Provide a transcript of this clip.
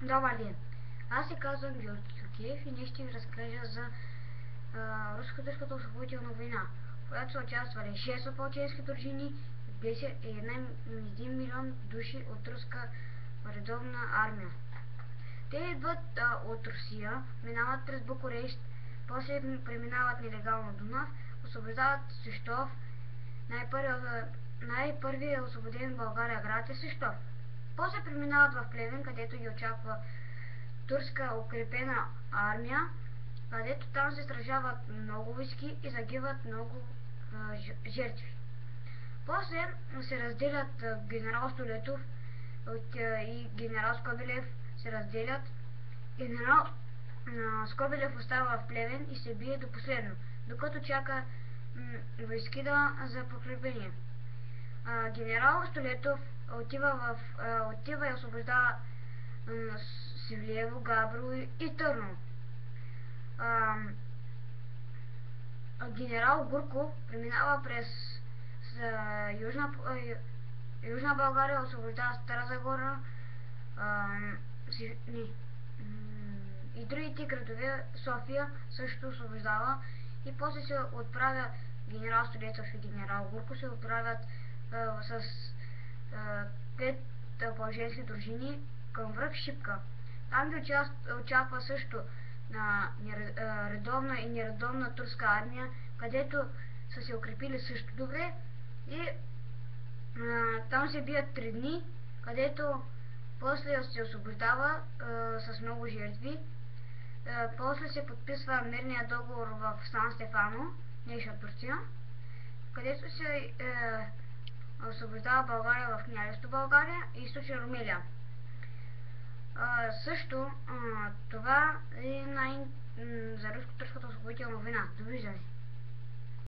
Добър ден! Аз се казвам Георги Кюкиев и днес ще ви разкажа за Руско-турската освободителна война, в която са участвали 6 опълченски дружини и 1 милион души от руска редовна армия. Те идват от Русия, минават през Букурещ, после преминават нелегално Дунав, освобождават Свищов. Най-първият освободен в България град е Свищов. После преминават в Плевен, където ги очаква турска укрепена армия, където там се сражават много войски и загиват много жертви. После се разделят генерал Столетов и генерал Скобелев се разделят. Генерал Скобелев остава в Плевен и се бие до последно, докато чака войски за подкрепление. Генерал Столетов отива и освобождава Севлиево, Габрово и Търново. Генерал Гурков преминава през Южна България, освобождава Стара Загора и другите градове. София също освобождава, и после се отправя генерал Столетов и генерал Гурков се отправят с 5 опълченски дружини към връх Шипка. Там ги очаква също редовна и нередовна турска армия, където са се укрепили също добре, и там се бият 3 дни, където после се освобождава с много жертви. После се подписва мирния договор в Сан Стефано, днешна Турция, където се освобождава България в Княжество България и Източна Румелия. Също това е за Руско-турската освободителна война. Довиждане!